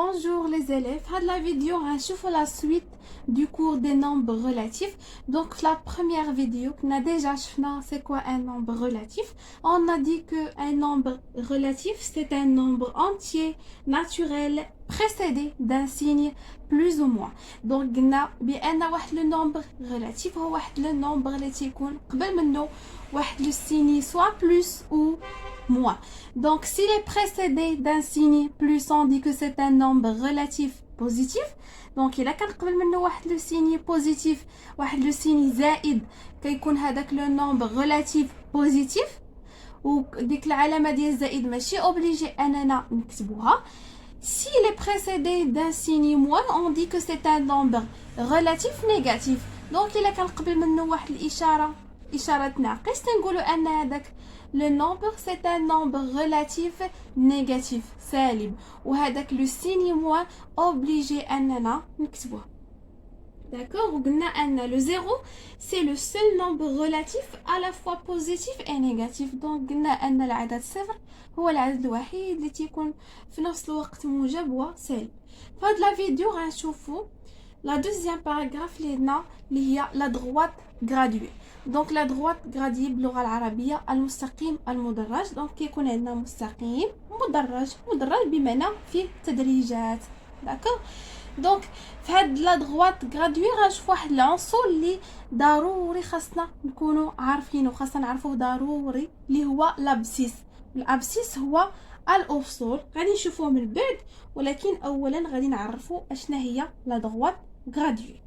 Bonjour les élèves, dans la vidéo on va la suite du cours des nombres relatifs. Donc la première vidéo qu'on a déjà vu, c'est quoi un nombre relatif? On a dit que un nombre relatif c'est un nombre entier, naturel, précédé d'un signe plus ou moins. Donc قلنا بأن واحد le nombre relatif هو واحد le nombre اللي تيكون قبل منه واحد le signe soit plus ou moins. Donc, s'il est précédé d'un signe plus, on dit que c'est un nombre relatif positif. Donc, il a كان قبل منه واحد le signe positif, واحد le signe زائد كيكون هذاك le nombre relatif positif. وديك العلامة ديال الزائد ماشي obligé أننا نكتبوها. S'il est précédé d'un signe moins, on dit que c'est un nombre relatif négatif. Donc, il a كان قبل منه واحد الإشارة إشارة ناقص تنقولوا أن هذاك le nombre c'est un nombre relatif négatif سالب وهذاك le signe moins obligé أننا نكتبوه. D'accord, وقلنا أن le 0 c'est le seul nombre relatif à la fois positif et négatif. Donc قلنا أن العدد صفر هو العدد الوحيد اللي تيكون في نفس الوقت موجب وسالب. في هاد لا فيديو غنشوفو la deuxième paragraphe اللي هي la droite graduée. Donc la droite graduée باللغة العربية المستقيم المدرج. Donc كيكون عندنا مستقيم مدرج بمعنى فيه تدريجات. داكوغ دونك في هاد لا droite graduée غنشوف واحد العنصر اللي ضروري خاصنا نكونوا عارفينه خاصنا نعرفوه ضروري اللي هو l'abscisse. الابسيس هو الافصول غادي نشوفوه من بعد ولكن اولا غادي نعرفوا اشنا هي لا droite graduée.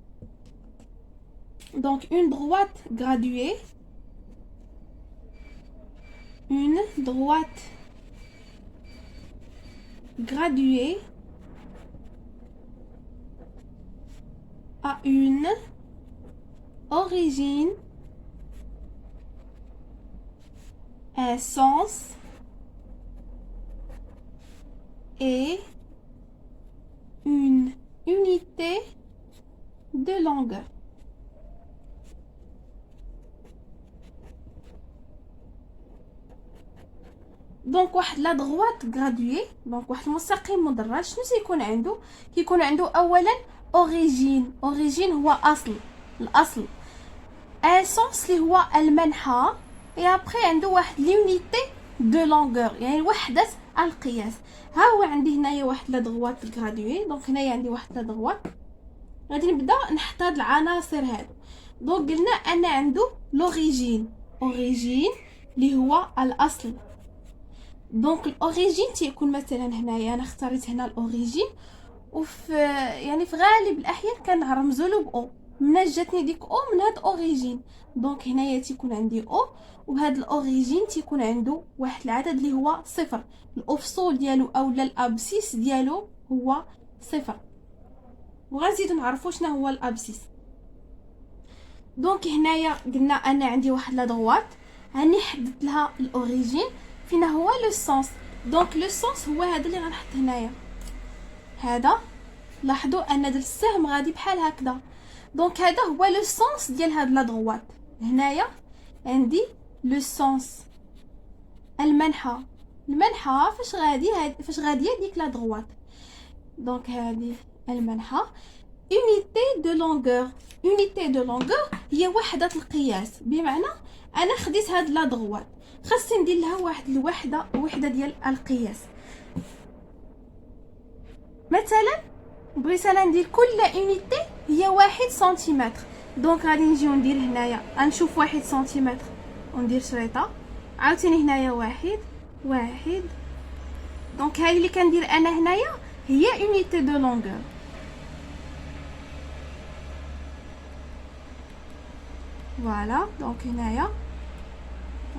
Donc une droite graduée, a une origine, un sens et une unité de longueur. دونك واحد لا droite graduée دونك واحد المستقيم مدرج شنو تيكون عنده كيكون عنده اولا اوريجين هو الاصل اسونس اللي هو المنحى اي ابري عنده واحد لونيتي دو لونغور يعني وحده القياس. ها هو عندي هنايا واحد لا droite graduée دونك هنايا عندي واحد لا droite غادي نبدا نحط هاد العناصر هادو. دونك قلنا ان عنده اوريجين اللي هو الاصل. دونك الاوريجين تيكون مثلا هنايا انا اختاريت هنا الاوريجين وفي يعني في غالب الاحيان كنرمزوا له باو من جاتني ديك او من هاد اوريجين. دونك هنايا تيكون عندي او وهاد الاوريجين تيكون عنده واحد العدد اللي هو صفر. الافصول ديالو اولا الابسيس ديالو هو صفر وغنزيدو نعرفوا شنو هو الابسيس. دونك هنايا قلنا انا عندي واحد لا droite هاني حددت لها الاوريجين فينا هو لو سونس. دونك لو سونس هو هذا اللي غنحط هنايا هذا. لاحظوا ان هذا السهم غادي بحال هكذا. دونك هذا هو لو سونس ديال هاد لا droite. هنايا عندي لو سونس المنحى فاش غاديه ديك لا droite. دونك هذه المنحى unité de longueur هي وحده القياس بمعنى انا خديت هاد لا droite خاصني ندير لها واحد الوحده ديال القياس. مثلا بغيت انا ندير كل يونيتي هي 1 سنتيمتر. دونك غادي نجيو ندير هنايا غنشوف 1 سنتيمتر وندير شريطه عاوتاني هنايا واحد. دونك هاي اللي كندير انا هنايا هي unité de longueur. فوالا دونك هنايا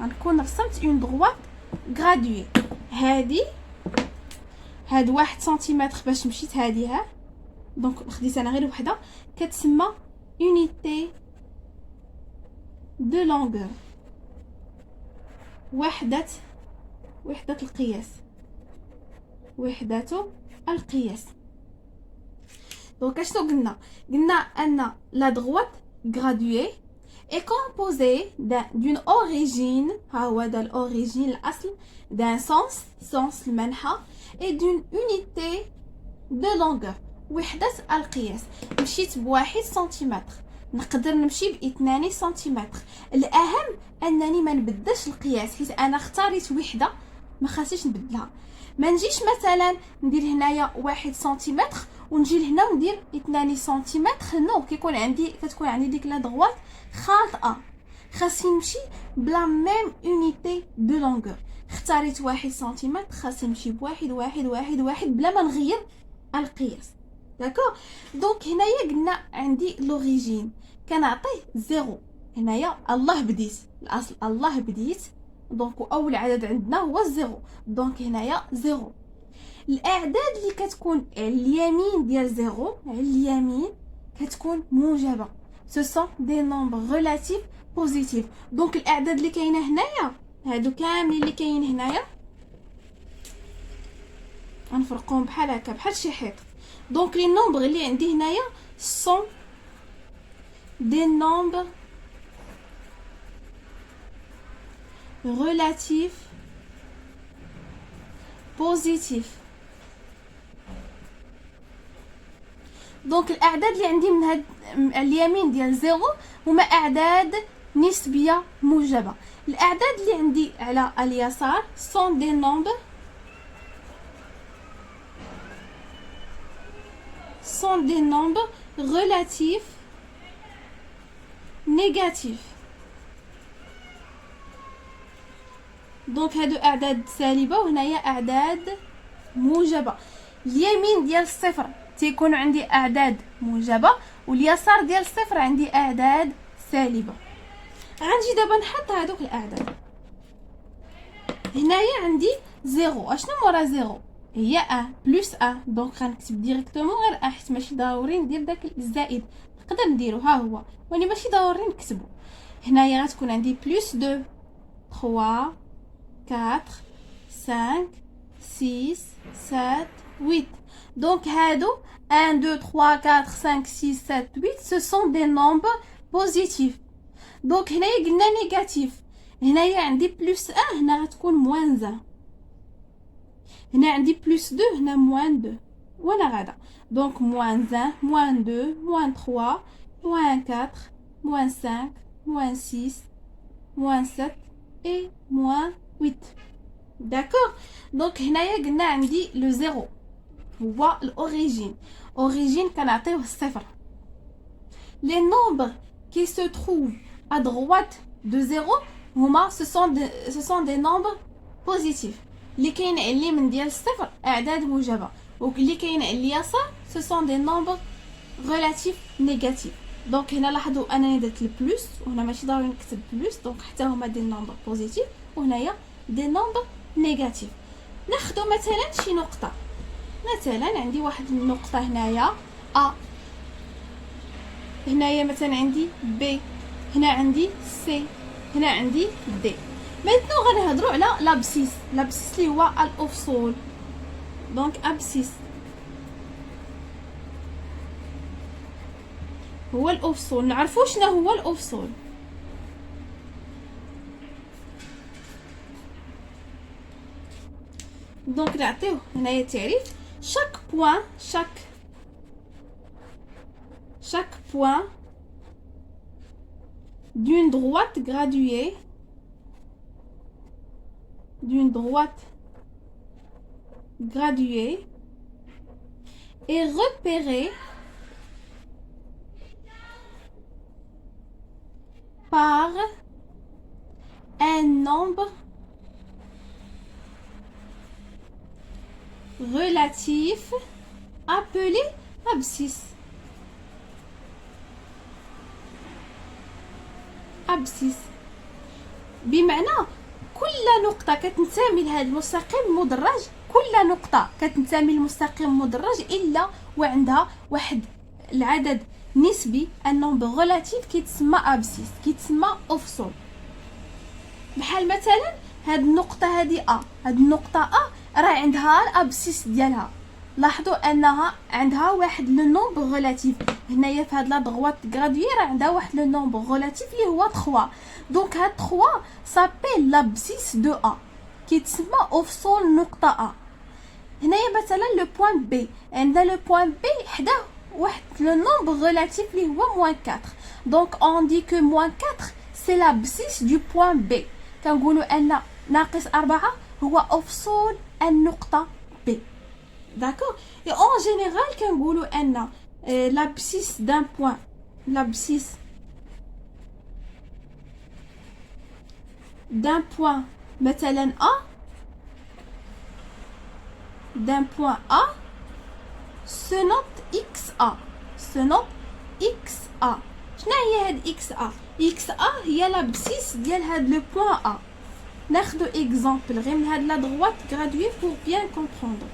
غنكون رسمت اون droite graduée. هاد 1 سنتيمتر باش مشيت هاديها دونك خديت انا غير وحده كتسمى unité de longueur وحده القياس. دونك اشنو قلنا ان la droite graduée est composée d'une origine ها هو دا الأوريجين الأصل d'un sens المنحى et d'une unité دو لونغور، وحدة القياس. مشيت بواحد سنتيمتر، نقدر نمشي ب2 سنتيمتر. الاهم انني ما نبدلش القياس، حيت انا اختاريت وحده ما خاصنيش نبدلها. ما نجيش مثلا ندير هنايا 1 سنتيمتر ونجي لهنا وندير 2 سنتيمتر. نو، كتكون عندي ديك لا دغوات خاطئه. خاصني نمشي بلا ميم اونيتي دو لونغور. اختاريت 1 سنتيمتر، خاصني نمشي بواحد واحد واحد واحد بلا ما نغير القياس. داكوغ. دونك هنايا قلنا عندي لوريجين كنعطيه زيرو. هنايا الله بديت، الاصل الله بديت، دونك اول عدد عندنا هو الزيرو، دونك هنايا زيرو. الاعداد اللي كتكون على اليمين ديال زيرو، على اليمين كتكون موجبه. سو سون دي نومبر ريلاتيف بوزيتيف. دونك الاعداد اللي كاينه هنايا، هادو كاملين اللي كاين هنايا غنفرقوهم بحال هكا، بحال شي حيط. دونك لي نومبر اللي عندي هنايا سون دي نومبر relatif positif. دونك الاعداد اللي عندي من هاد اليمين ديال زيرو هما اعداد نسبيه موجبه. الاعداد اللي عندي على اليسار سون دي نومبر relatif négatif. دونك هادو اعداد سالبه وهنايا اعداد موجبه. اليمين ديال الصفر تيكون عندي اعداد موجبه، واليسار ديال الصفر عندي اعداد سالبه. غنجي دابا نحط هادوك الاعداد. هنايا عندي زيرو، اشنو مورا زيرو؟ هي ا بلس ا، دونك غنكتب ديريكتومون غير ا، حيت ماشي ضروري ندير داك الزائد، نقدر نديرو ها هو، ولكن ماشي ضروري نكتبو. هنايا غتكون عندي بلس 2 3 4 5 6 7 8. Donc هادو 1 2 3 4 5 6 7 8 ce sont des nombres positifs. Donc هنايا قلنا نيجاتيف، هنايا عندي بلس 1 هنا غتكون موان 1، هنا عندي بلس 2 هنا موان 2 وانا غادا. دونك موان 1 موان 2 موان 3 موان 4 موان 5 موان 6 موان 7 et موان 8. داكوغ. دونك هنايا قلنا عندي لو زيرو هو الاوريجين. اوريجين كنعطيوه الصفر. لي نومبر كي سو تروف ا droite دو زيرو هما سو سون دي نومبر بوزيتيف. اللي كاين على اليمين ديال الصفر اعداد موجبه، واللي كاين على اليسار سو سون دي نومبر ريلاتيف نيجاتيف. دونك هنا لاحظوا انني درت البلس، وهنا ماشي ضروري نكتب بلس، دونك حتى هما دي نومبر بوزيتيف، وهنايا دي نومبر نيجاتيف. ناخذ مثلا شي نقطه، مثلا عندي واحد النقطه هنايا ا، هنايا مثلا عندي بي، هنا عندي سي، هنا عندي دي. maintenant غنهضروا على لابسيس. لابسيس اللي هو الافصول. دونك ابسيس هو الافصول. نعرفوا شنو هو الافصول. دونك نعطيوه هنايا التعريف. chaque point d'une droite graduée est repéré par un nombre relatif appelé abscisse. بمعنى كل نقطة كتنتمي لهذا المستقيم المدرج، كل نقطة كتنتمي للمستقيم المدرج إلا وعندها واحد العدد نسبي النومبر ريلاتيف كيتسمى ابسيس، كيتسمى افصول. بحال مثلا هاد النقطة هادي ا، هاد النقطة ا راه عندها الابسيس ديالها. لاحظوا انها عندها واحد لو نومبر ريلاتيف. هنايا في هاد لا دغوات غراديي راه عندها واحد لو نومبر ريلاتيف اللي هو 3. دونك هاد 3 سابيل لابسيس دو ا، كيتسمى افصول نقطة ا. هنايا مثلا le point B. عندنا le point B حداه واحد le nombre relatif اللي هو -4. Donc on dit que -4 c'est l'abscisse du point B. كنقولوا ان -4 هو أفصول النقطة B. D'accord? Et en général كنقولوا ان l'abscisse d'un point, l'abscisse d'un point مثلا A, d'un point A se note XA, se note XA. شنو هي هاد XA؟ XA هي l'abscisse ديال هاد لو بوين A. ناخدو اكزامبل غير من هاد لا droite graduée pour bien comprendre.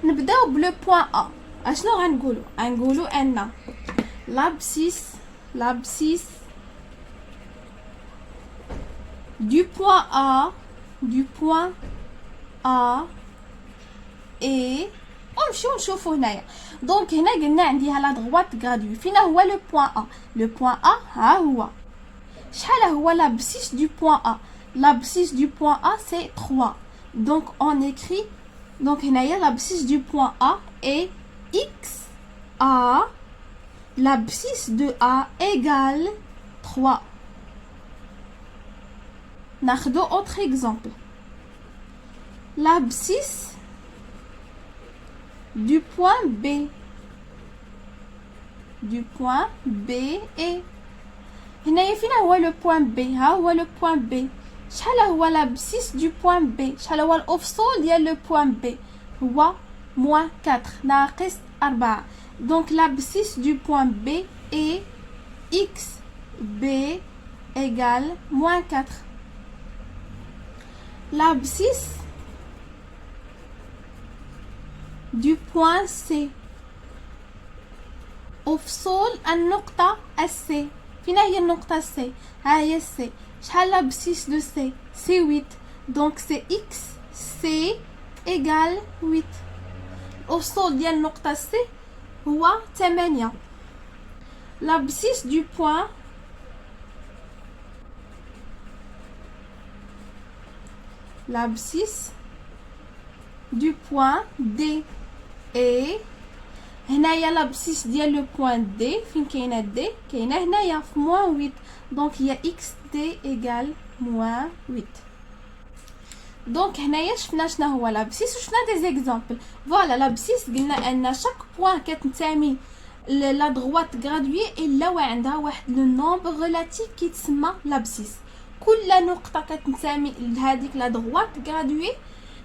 نبداو بلو بوين A. اشنو غنقولو ان l'abscisse du point A et ونمشيو نشوفو هنايا. دونك هنا قلنا عندي لا droite graduée. فينا هو لو بوين A؟ لو بوين A ها هو. شحال هو l'abscisse du point A؟ l'abscisse du point A c'est 3. Donc on écrit, donc هنايا l'abscisse du point A est XA, l'abscisse de A égale 3. ناخدو autre exemple. L'abscisse du point B est هنايا فينا هو لو بوين B. ها هو لو بوين B. شحال هو l'abscisse du point B؟ شحال هو الأفصول ديال لو بوين B؟ هو -4 ناقص 4. Donc l'abscisse du point B est XB égale -4. L'abscisse du point C أفصول النقطة C. فينا هي النقطة C؟ ها هي C. شحال l'abscisse de C؟ c'est 8. Donc c'est X C égale 8. الأفصول ديال النقطة C هو 8. L'abscisse du point D et هنايا l'abscisse ديال لو بوين D فين كاينه D؟ كاينه هنايا في -8. دونك هي XD égale -8. دونك هنايا شفنا شنو هو l'abscisse وشفنا دي زيكزامبل. فوالا l'abscisse قلنا ان شاك بوين كتنتمي لا droite graduée الا وعندها واحد لو نومبر ريلاتيف كيتسمى l'abscisse. كل نقطه كتنتمي لهذيك لا droite graduée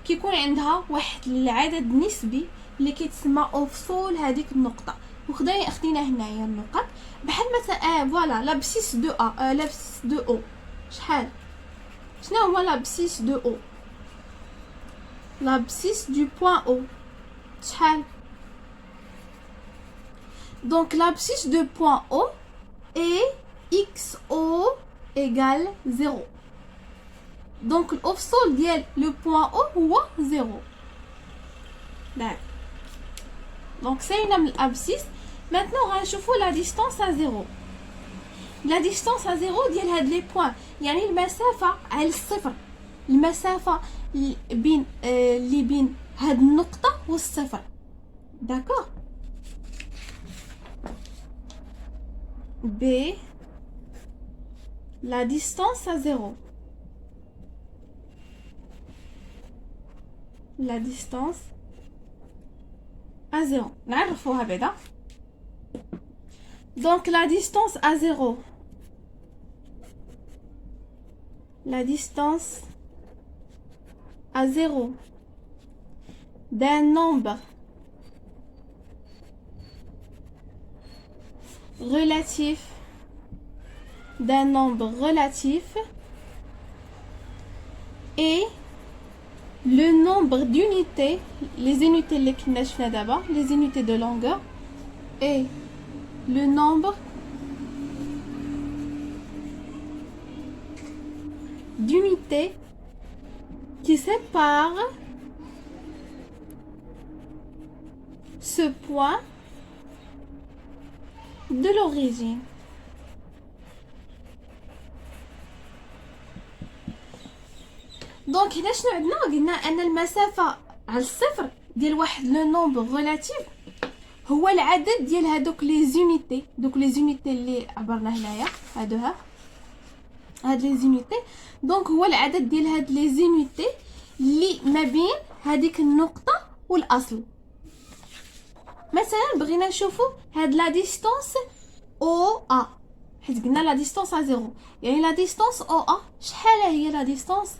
كيكون عندها واحد العدد نسبي اللي كيتسمى أفصول هذيك النقطة. خدينا هنايا النقط بحال مثلا فوالا l'abscisse de A, l'abscisse de O شحال؟ شنو هو l'abscisse de O؟ l'abscisse du point O شحال؟ Donc l'abscisse de point O est XO égale 0. Donc الأفصول ديال le point O هو 0. D'accord. Donc c'est une abscisse. Maintenant غنشوفوا la distance à 0. La distance à 0 ديال هاد لي بوين يعني المسافة على الصفر. المسافة بين اللي بين هاد النقطة والصفر. D'accord. B la distance à 0. La distance à 0. نعرفوها بعدا. Donc la distance à 0. La distance à 0 d'un nombre relatif et le nombre d'unités, les unités les unités de longueur et le nombre d'unités qui séparent ce point de l'origine. دونك هنا شنو عندنا؟ قلنا ان المسافه على الصفر ديال واحد لو نومبر ريلاتيف هو العدد ديال هادوك لي زونيتي، دوك لي زونيتي اللي عبرنا هنايا، هادوها هاد لي زونيتي. دونك هو العدد ديال هاد لي زونيتي اللي ما بين هذيك النقطه والاصل. مثلا بغينا نشوفوا هاد لا ديستانس او ا، حيت قلنا لا ديستانس ا زيرو، يعني لا ديستانس او ا شحال هي لا ديستانس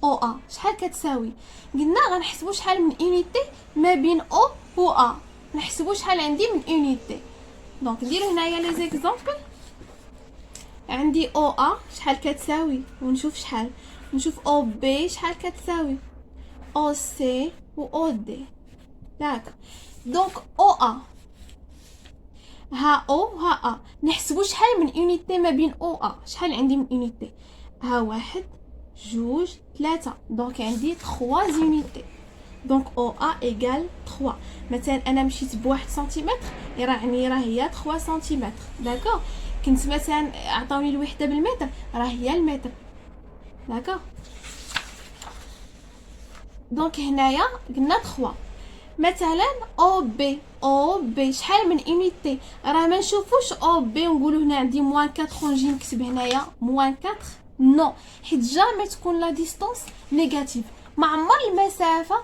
او ا، شحال كتساوي؟ قلنا غنحسبوا شحال من يونيتي ما بين او و ا، نحسبوا شحال عندي من يونيتي. دونك نديرو هنايا لي زيكزامبل. عندي او ا شحال كتساوي، ونشوف شحال، نشوف او بي شحال كتساوي، او سي و او دي. داك دونك او ا ها او ها ا، نحسبوا شحال من يونيتي ما بين او ا، شحال عندي من يونيتي؟ ها واحد جوج ثلاثة، دونك عندي 3 يونيتي. دونك او ا ايغال 3. مثلا انا مشيت بواحد سنتيمتر، يعني راه هي 3 سنتيمتر. داكوغ. كنت مثلا عطاوني الوحده بالمتر، راه هي المتر. داكوغ. دونك هنايا قلنا 3. مثلا او بي شحال من يونيتي؟ راه ما نشوفوش او بي ونقولوا هنا عندي موان 4 ونجي نكتب هنايا موان 4. نو، حيت جامي تكون لا ديستانس نيجاتيف. ما عمر المسافه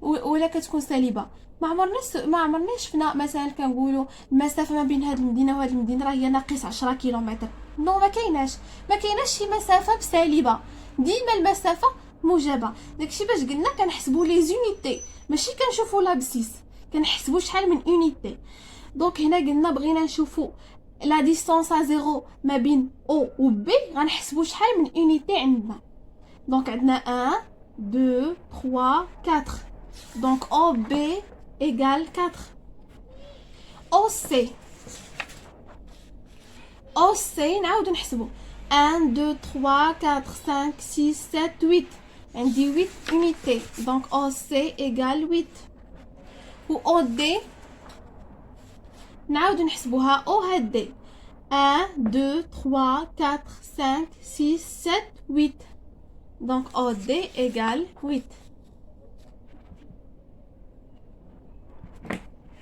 ولا كتكون سالبه. ما عمرنا شفنا مثلا كنقولوا المسافه ما بين هذه المدينه وهذه المدينه راه هي ناقص 10 كيلومتر. نو، ما كايناش شي مسافه بسالبه، ديما المسافه موجبه. داكشي باش قلنا كنحسبوا لي زونيتي، ماشي كنشوفوا لابسيس، كنحسبوا شحال من يونيتي. دونك هنا قلنا بغينا نشوفوا لا ديستانس ا زيرو ما بين او و بي، غنحسبوا شحال من يونيتي عندنا. دونك عندنا 1 2 3 4. دونك او بي ايغال 4. او سي نعاودو نحسبوا 1 2 3 4 5 6 7 8. عندي 8 يونيتي. دونك او سي ايغال 8. و او دي نعاودو نحسبوها او هاد دي 1 2 3 4 5 6 7 8. دونك او دي ايغال 8.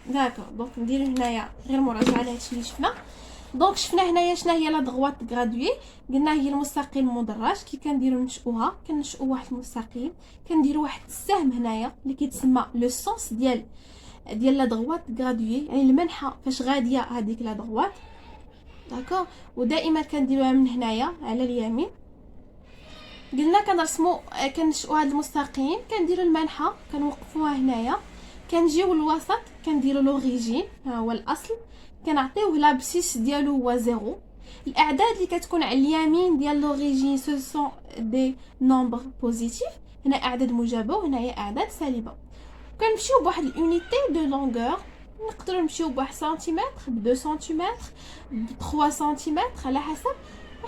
داكوغ. دونك ندير هنايا غير مراجعه على هادشي اللي شفنا. دونك شفنا هنايا شنو هي لا دغوات غرادوي. قلنا هي المستقيم المدرج. كي كنديروا نشؤوها كنشؤوا واحد المستقيم، كنديروا واحد السهم هنايا اللي كيتسمى لو سونس ديال لا دغوات غرادوي، يعني المنحى فاش غاديه هذيك لا دغوات. داكوغ. ودائما كنديروها من هنايا على اليمين. قلنا كنرسموا كنشؤوا هذا المستقيم، كنديروا المنحى كنوقفوها هنايا، كنجيو الوسط كنديروا لوريجين، ها هو الاصل، كنعطيوه لابسيس ديالو هو زيرو. الاعداد اللي كتكون على اليمين ديال لوريجين سو سون دي نومبر بوزيتيف، هنا اعداد موجبه وهنا هي اعداد سالبه. كنمشيو بواحد اليونيتي دو لونغور، نقدروا نمشيو بواحد سنتيمتر، ب 2 سنتيمتر، ب 3 سنتيمتر، على حسب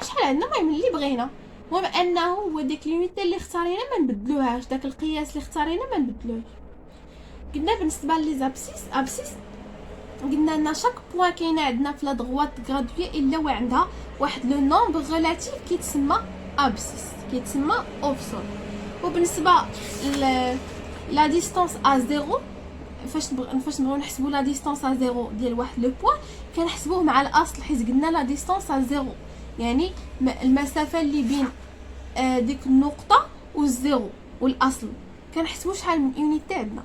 شحال عندنا. المهم اللي بغينا، المهم انه هو ديك اليونيتي اللي اختارينا ما نبدلوهاش، داك القياس اللي اختارينا ما نبدلوش. قلنا بالنسبه لي ابسيس قلنا ان شاك بوين كاينه عندنا في لا دغوات غرادوي الا وعندها واحد لو نومبر ريلاتيف كيتسمى ابسيس، كيتسمى اوفسول. وبالنسبه لا ديستانس ا زيرو، فاش نبغيو نحسبوا لا ديستانس ا زيرو ديال واحد لو بوين كنحسبوه مع الاصل، حيت قلنا لا ديستانس ا زيرو يعني المسافه اللي بين ديك النقطه والزيرو والاصل، كنحسبوا شحال من يونيتي عندنا.